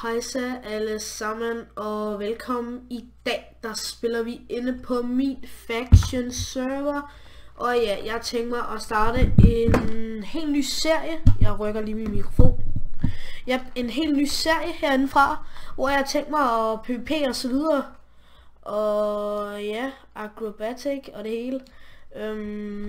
Hejsa alle sammen og velkommen. I dag der spiller vi inde på min faction server. Og ja, jeg har tænkt mig at starte en helt ny serie. Jeg rykker lige min mikrofon. Ja, en helt ny serie herindefra, hvor jeg har tænkt mig at PvP og så videre. Og ja, acrobatic og det hele.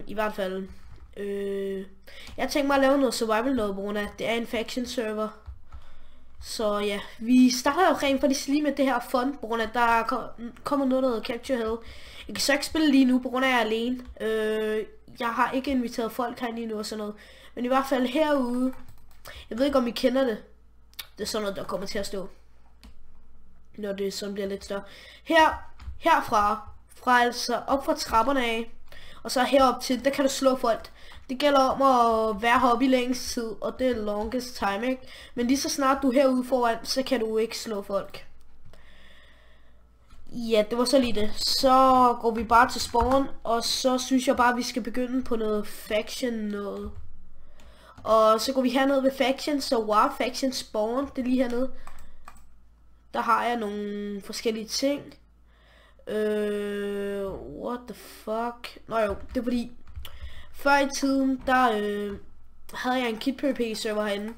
I hvert fald. Jeg har tænkt mig at lave noget survival noget, på grund af det er en faction server. Så ja, vi starter jo rent faktisk lige med det her fun, på grund af der kommer noget, der hedder Capture Hell. Jeg kan så ikke spille lige nu, på grund af at jeg er alene. Jeg har ikke inviteret folk her lige nu og sådan noget. Men i hvert fald herude, jeg ved ikke om I kender det. Det er sådan noget, der kommer til at stå, når det sådan bliver lidt større. Herfra, altså op fra trapperne af, og så herop til, der kan du slå folk. Det gælder om at være heroppe i længst tid, og det er longest time, ikke? Men lige så snart du er herude foran, så kan du ikke slå folk. Ja, det var så lige det. Så går vi bare til spawn, og så synes jeg bare, at vi skal begynde på noget faction noget. Og så går vi herned ved faction, så wow, faction spawn, det er lige hernede. Der har jeg nogle forskellige ting. What the fuck? Nå jo, det er fordi før i tiden, der havde jeg en kit PvP server herinde.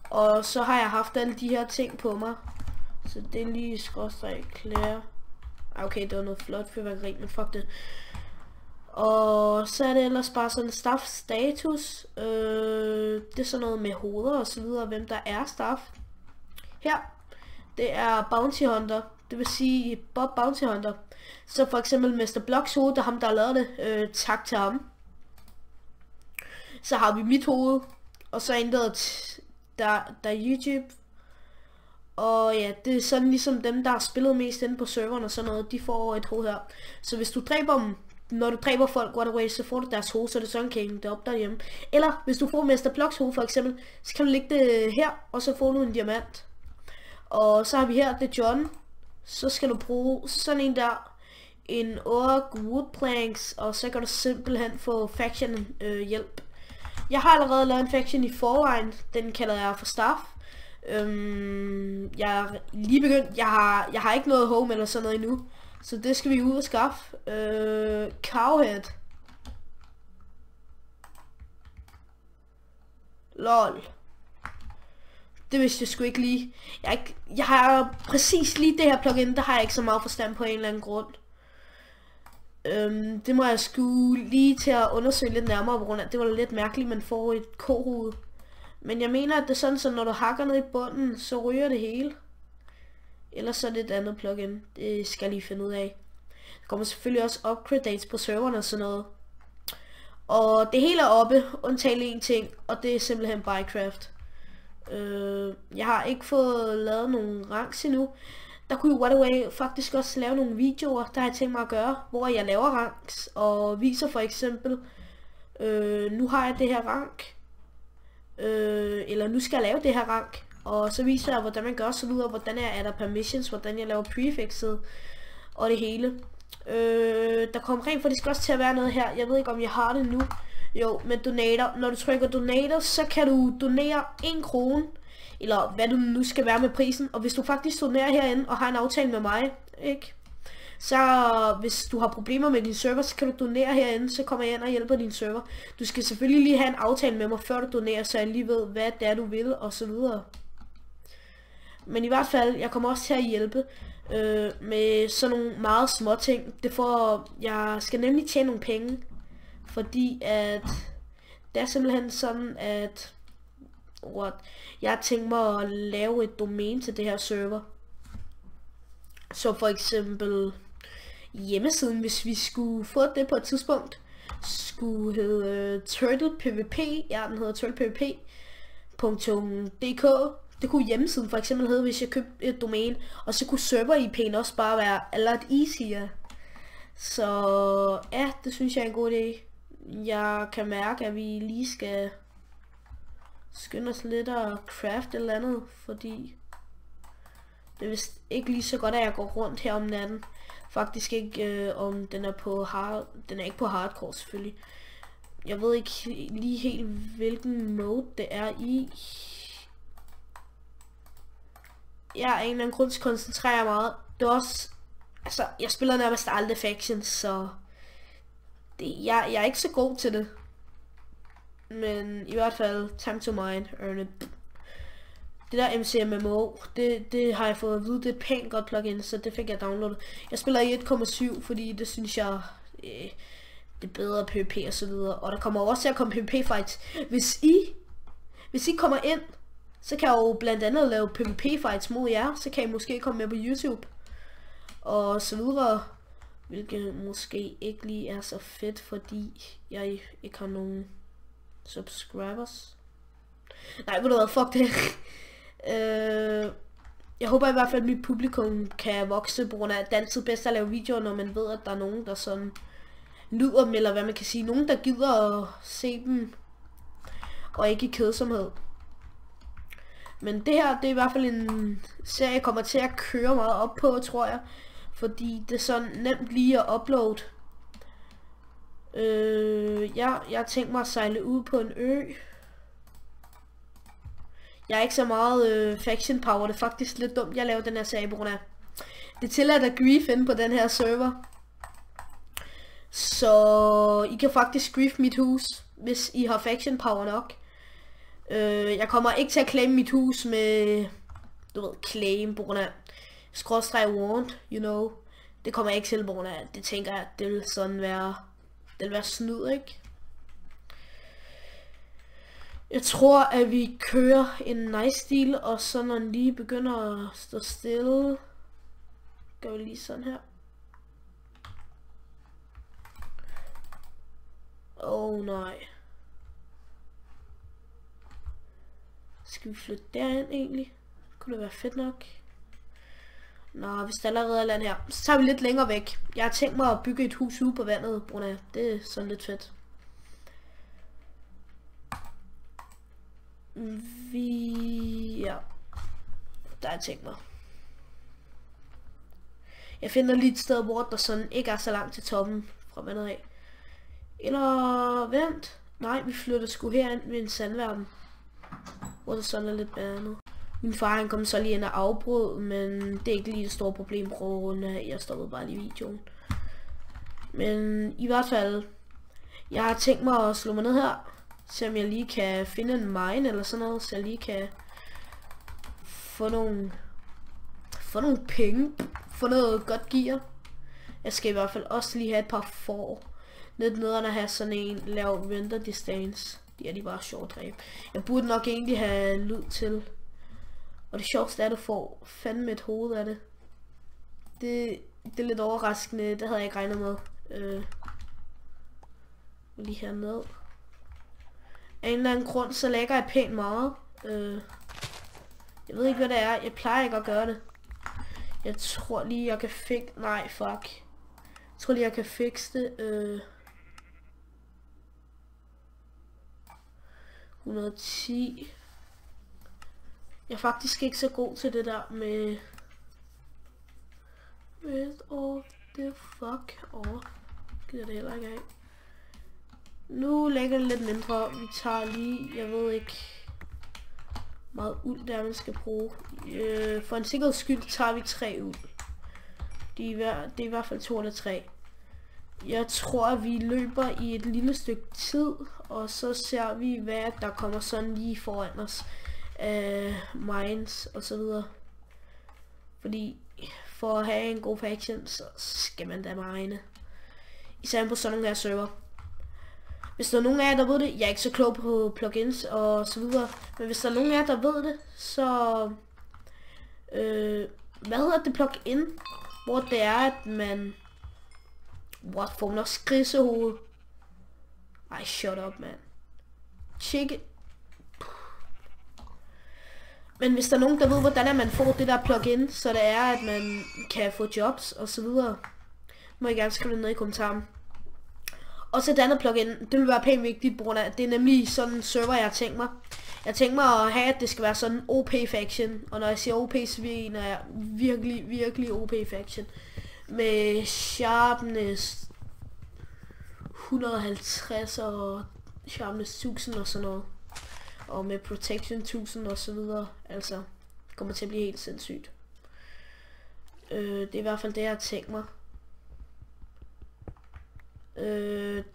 Og så har jeg haft alle de her ting på mig. Så det er lige skråstreg clear. Okay, det var noget flot fyrværkeri, men fuck det. Og så er det ellers bare sådan staff status. Det er sådan noget med hoveder og så videre, hvem der er staff. Her, det er Bounty Hunter. Det vil sige Bob Bounty Hunter. Så for eksempel Mr. Blocks hoved, der er ham der har lavet det. Tak til ham. Så har vi mit hoved, og så en der er YouTube. Og ja, det er sådan ligesom dem, der har spillet mest inde på serveren og sådan noget, de får et hoved her. Så hvis du dræber dem, når du dræber folk, way, så får du deres hoved, så det sådan kan hænge det op derhjemme. Eller hvis du får Mr. Blocks hoved for eksempel, så kan du lægge det her, og så får du en diamant. Og så har vi her, det er John. Så skal du bruge sådan en der, en ork wood planks, og så kan du simpelthen få faction hjælp. Jeg har allerede lavet en faction i forvejen, den kalder jeg for staff. Jeg er lige begyndt, jeg har ikke noget home eller sådan noget endnu, så det skal vi ud og skaffe. Cowhead. Lol. Det vidste jeg sgu ikke lige. Jeg har præcis lige det her plugin, der har jeg ikke så meget forstand på en eller anden grund. Det må jeg sgu lige til at undersøge lidt nærmere, på grund af det var lidt mærkeligt, man får et kohoved. Men jeg mener, at det er sådan, så når du hakker ned i bunden, så ryger det hele. Ellers så er det et andet plugin. Det skal jeg lige finde ud af. Der kommer selvfølgelig også upgrades på serverne og sådan noget. Og det hele er oppe, undtagen en ting, og det er simpelthen Bycraft. Jeg har ikke fået lavet nogen ranks endnu. Der kunne jo faktisk også lave nogle videoer, der har jeg tænkt mig at gøre, hvor jeg laver ranks og viser for eksempel, nu har jeg det her rank, eller nu skal jeg lave det her rank, og så viser jeg, hvordan man gør så videre, hvordan jeg adder permissions, hvordan jeg laver prefixet og det hele. Der kommer rent faktisk også til at være noget her, jeg ved ikke om jeg har det nu. Jo, med donator. Når du trykker donator, så kan du donere 1 krone, eller hvad du nu skal være med prisen. Og hvis du faktisk donerer herinde og har en aftale med mig, ikke? Så hvis du har problemer med din server, så kan du donere herinde, så kommer jeg ind og hjælper din server. Du skal selvfølgelig lige have en aftale med mig, før du donerer, så jeg lige ved, hvad det er, du vil, og så videre. Men i hvert fald, jeg kommer også til at hjælpe med sådan nogle meget små ting. Jeg skal nemlig tjene nogle penge, fordi at det er simpelthen sådan, at jeg har tænkt mig at lave et domæne til det her server. Så for eksempel hjemmesiden, hvis vi skulle få det på et tidspunkt, skulle hedde Turtle PvP. Ja, den hedder turtlepvp.dk. Det kunne hjemmesiden for eksempel hedde, hvis jeg købte et domæne. Og så kunne server-IP'en også bare være a lot easier. Så ja, det synes jeg er en god idé. Jeg kan mærke, at vi lige skal skynde os lidt at craft eller andet, fordi det er vist ikke lige så godt, at jeg går rundt her om natten. Faktisk ikke, om den er på den er ikke på hardcore selvfølgelig. Jeg ved ikke lige helt hvilken mode det er i. jeg af en eller anden grund koncentrerer jeg meget. Det er også, altså, jeg spiller nærmest aldrig factions, så jeg er ikke så god til det. Men i hvert fald, time to mine, earn it. Det der MCMMO, det har jeg fået at vide, det er et pænt godt plugin, så det fik jeg downloadet. Jeg spiller i 1,7, fordi det synes jeg, det er bedre PvP og så videre. Og der kommer også til at komme PvP fights. Hvis I kommer ind, så kan jeg jo blandt andet lave PvP fights mod jer, så kan I måske komme med på YouTube. Og så videre, hvilket måske ikke lige er så fedt, fordi jeg ikke har nogen subscribers. Nej, ved du hvad, fuck det. Jeg håber i hvert fald, at mit publikum kan vokse på grund af, at det er altid bedst at lave videoer, når man ved, at der er nogen, der sådan lyder dem, eller hvad man kan sige. Nogen, der gider at se dem, og ikke i kedsomhed. Men det her, det er i hvert fald en serie, jeg kommer til at køre meget op på, tror jeg. Fordi det er sådan nemt lige at uploade. Jeg har tænkt mig at sejle ud på en ø. Jeg er ikke så meget faction power, det er faktisk lidt dumt, jeg laver den her serie på grund af. Det tillader at grief inde på den her server. Så I kan faktisk grief mit hus, hvis I har faction power nok. Jeg kommer ikke til at claim mit hus med, du ved, claim på grund af skråstreg want, you know. Det kommer jeg ikke til på grund af, det tænker jeg, det vil sådan være, det vil være snyd, ikke? Jeg tror, at vi kører en nice stil, og så når den lige begynder at stå stille, gør vi lige sådan her. Nej. Skal vi flytte derind egentlig? Kunne det være fedt nok? Nå, hvis der allerede er land her, så tager vi lidt længere væk. Jeg har tænkt mig at bygge et hus ude på vandet, på grund af det er sådan lidt fedt. Ja, der har jeg tænkt mig. Jeg finder lige et sted, hvor der sådan ikke er så langt til toppen fra vandet af. Eller vent. Nej, vi flytter sgu herind ved en sandverden, hvor der sådan er lidt banet. Min far han kom så lige ind og afbrød, men det er ikke lige et stort problem på grund af, jeg stoppede bare lige videoen. Men i hvert fald, jeg har tænkt mig at slå mig ned her, se om jeg lige kan finde en mine eller sådan noget, så jeg lige kan få nogle penge, få noget godt gear. Jeg skal i hvert fald også lige have et par får. Lidt nederen at have sådan en lav render distance. De er de bare sjovt at dræbe. Jeg burde nok egentlig have lyd til. Og det sjoveste er, at du får fandme et hoved af det. Det er lidt overraskende. Det havde jeg ikke regnet med. Lige hernede. Af en eller anden grund, så lægger jeg pænt meget. Jeg ved ikke, hvad det er. Jeg plejer ikke at gøre det. Jeg tror lige, jeg kan nej, fuck. Jeg tror lige, jeg kan fikse det. 110. Jeg er faktisk ikke så god til det der med all the fuck over. Gider det heller ikke af. Nu lægger det lidt mindre. Vi tager lige, jeg ved ikke, meget uld der man skal bruge. For en sikkerheds skyld tager vi 3 uld. Det er i hvert fald 2 eller 3. Jeg tror, at vi løber i et lille stykke tid, og så ser vi, hvad der kommer sådan lige foran os. Mines og så videre. Fordi for at have en god faction, så skal man da mine. Især på sådan nogle her server. Hvis der er nogen af jer, der ved det, jeg er ikke så klog på plugins og så videre, men hvis der er nogen af jer, der ved det, så hvad hedder det plugin, hvor det er, at man får nok skrisehoved. Ej, shut up, man. Check it. Men hvis der er nogen, der ved, hvordan man får det der plugin, så det er, at man kan få jobs og så videre, må I gerne skrive det ned i kommentaren. Og så et andet plugin, det vil være pænt vigtigt, på grund af, at det er nemlig sådan en server, jeg har tænkt mig. Jeg har tænkt mig at have, at det skal være sådan en OP faction, og når jeg siger OP, så mener jeg virkelig OP faction. Med sharpness 150 og sharpness 1000 og sådan noget. Og med protection 1000 og så videre. Altså, kommer til at blive helt sindssygt. Det er i hvert fald det, jeg har tænkt mig.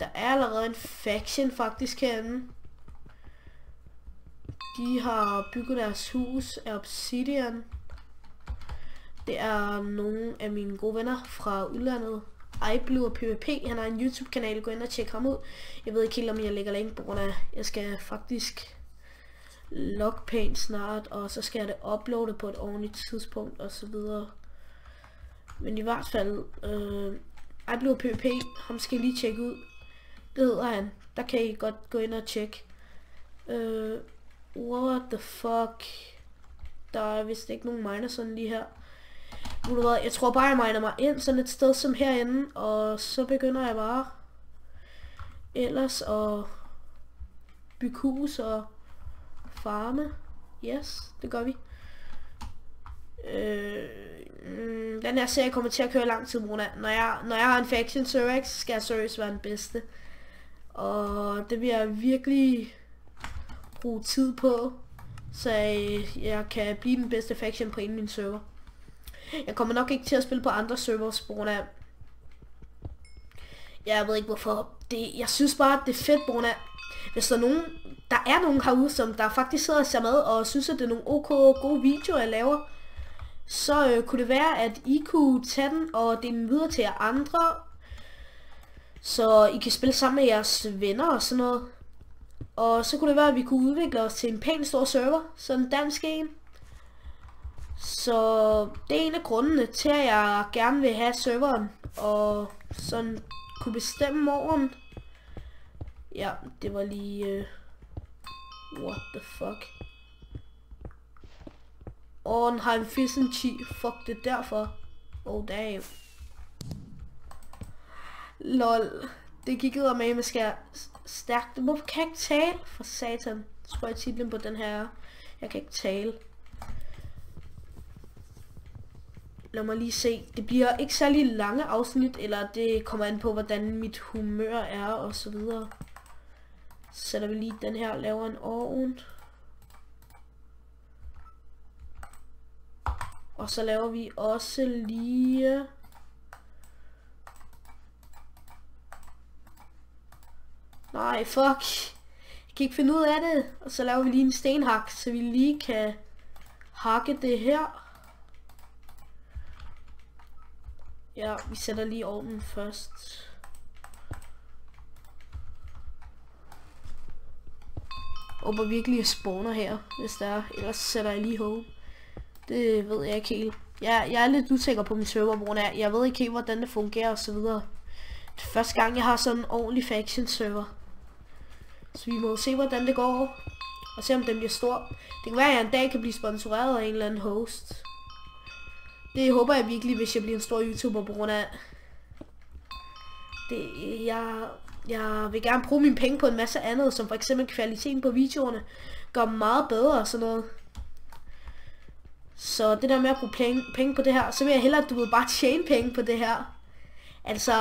Der er allerede en faction faktisk herinde. De har bygget deres hus af obsidian. Det er nogle af mine gode venner fra udlandet. iBlue og PvP, han har en YouTube kanal, gå ind og tjek ham ud. Jeg ved ikke helt om jeg lægger link på grund af, jeg skal faktisk logge pænt snart, og så skal jeg det uploade på et ordentligt tidspunkt og så videre. Men i hvert fald, iBlue og PvP, ham skal I lige tjekke ud. Det hedder han. Der kan I godt gå ind og tjekke. What the fuck? Der er vist ikke nogen miner sådan lige her. Jeg tror bare jeg miner mig ind sådan et sted som herinde, og så begynder jeg bare ellers at bygge hus og farme. Yes, det gør vi. Den her serie kommer til at køre lang tid, når jeg har en faction server, så skal jeg seriøst være den bedste. Og det vil jeg virkelig bruge tid på, så jeg kan blive den bedste faction på en af mine server. Jeg kommer nok ikke til at spille på andre servers på grund af, jeg ved ikke hvorfor. Jeg synes bare, at det er fedt på grund af, hvis der er nogen herude, som der faktisk sidder og ser med og synes, at det er nogle gode videoer, jeg laver, så kunne det være, at I kunne tage den og dele den videre til jer andre, så I kan spille sammen med jeres venner og sådan noget. Og så kunne det være, at vi kunne udvikle os til en pæn stor server, sådan en dansk en. Så det er en af grundene til, at jeg gerne vil have serveren, og sådan kunne bestemme over den. Ja, det var lige... what the fuck? Og den har en Fish&Chi. Fuck, det er derfor. Oh damn. Lol. Det gik ud af mig med skær stærkt. Hvorfor kan jeg ikke tale? For satan. Tror jeg titlen på den her. Jeg kan ikke tale. Lad mig lige se. Det bliver ikke særlig lange afsnit, eller det kommer an på, hvordan mit humør er, og så videre. Så sætter vi lige den her, laver en ovn. Og så laver vi også lige... Nej, fuck. Jeg kan ikke finde ud af det. Og så laver vi lige en stenhak, så vi lige kan hakke det her. Ja, vi sætter lige ovnen først. Håber virkelig jeg spawner her, hvis der er. Ellers sætter jeg lige home. Det ved jeg ikke helt. Jeg er lidt usikker på min server, hvor jeg ved ikke helt, hvordan det fungerer og så videre. Det er første gang, jeg har sådan en ordentlig faction server. Så vi må se, hvordan det går. Og se, om den bliver stor. Det kan være, at jeg en dag kan blive sponsoreret af en eller anden host. Det håber jeg virkelig, hvis jeg bliver en stor YouTuber, på grund af... Jeg vil gerne bruge mine penge på en masse andet, som for eksempel kvaliteten på videoerne gør meget bedre og sådan noget. Så det der med at bruge penge på det her, så vil jeg hellere, du ved, bare tjene penge på det her. Altså,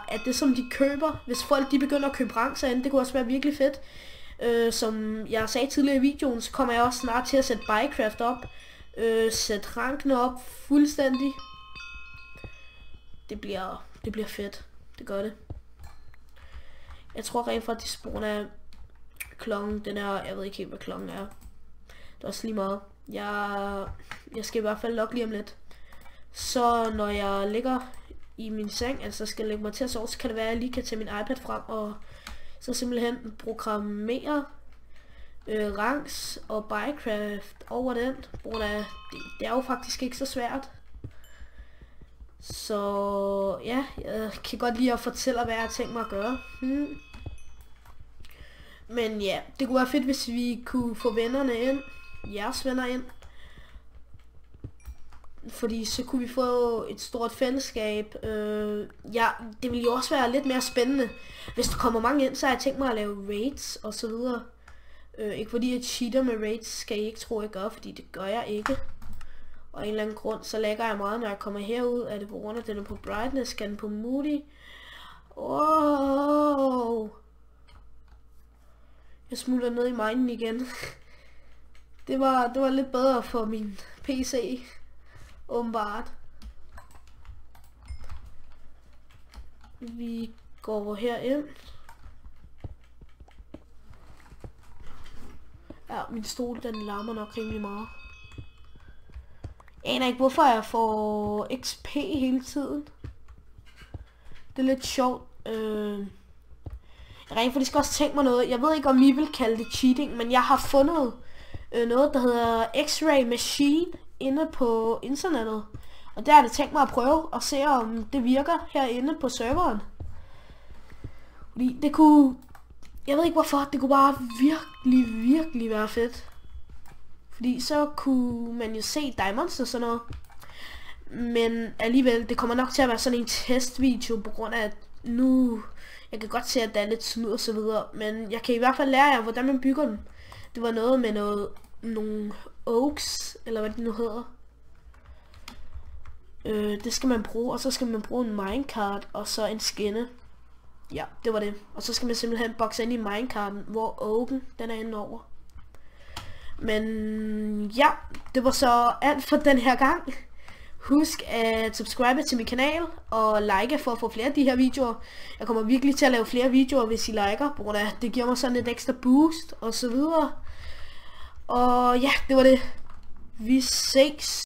at det som de køber, hvis folk de begynder at købe rang ind, det kunne også være virkelig fedt. Som jeg sagde tidligere i videoen, så kommer jeg også snart til at sætte Minecraft op. Sætte rankene op fuldstændig. Det bliver fedt. Det gør det. Jeg tror rent faktisk, de spawner klokken, den er, jeg ved ikke helt hvad klokken er. Det er også lige meget. Jeg skal i hvert fald logge lige om lidt. Så når jeg ligger i min seng, altså skal lægge mig til at sove, så kan det være, at jeg lige kan tage min iPad frem og så simpelthen programmere ranks og Minecraft over den. Det er jo faktisk ikke så svært. Så ja, jeg kan godt lide at fortælle, hvad jeg har tænkt mig at gøre. Men ja, det kunne være fedt, hvis vi kunne få vennerne ind. Jeres venner ind. Fordi så kunne vi få et stort fællesskab. Ja, det ville jo også være lidt mere spændende. Hvis der kommer mange ind, så har jeg tænkt mig at lave raids og så videre. Ikke fordi jeg cheater med raids, skal I ikke tro jeg gør, fordi det gør jeg ikke. Og af en eller anden grund, så lægger jeg meget, når jeg kommer herud. Er det på grund af, den er på brightness, skal den på moody. Jeg smutter ned i minen igen. Det var lidt bedre for min PC, åbenbart. Vi går herind. Ja, min stol den larmer nok rimelig meget. Jeg aner ikke hvorfor jeg får XP hele tiden. Det er lidt sjovt. Jeg rent faktisk også tænkt mig noget. Jeg ved ikke om I vil kalde det cheating, men jeg har fundet noget der hedder X-Ray Machine inde på internettet. Og der har jeg tænkt mig at prøve og se om det virker herinde på serveren. Fordi det kunne... Jeg ved ikke hvorfor, det kunne bare virkelig være fedt. Fordi så kunne man jo se diamonds og sådan noget. Men alligevel, det kommer nok til at være sådan en testvideo på grund af at nu... Jeg kan godt se at der er lidt snyd og så videre. Men jeg kan i hvert fald lære jer hvordan man bygger den. Det var noget med nogle oaks, eller hvad det nu hedder. Det skal man bruge, og så skal man bruge en minecart og så en skinne. Ja, det var det. Og så skal man simpelthen bokse ind i minecarten, hvor oaken den er inde over. Men ja, det var så alt for den her gang. Husk at subscribe til min kanal og like for at få flere af de her videoer. Jeg kommer virkelig til at lave flere videoer, hvis I liker, på grund af det giver mig sådan et ekstra boost og så videre. Og ja, det var det. Vi ses.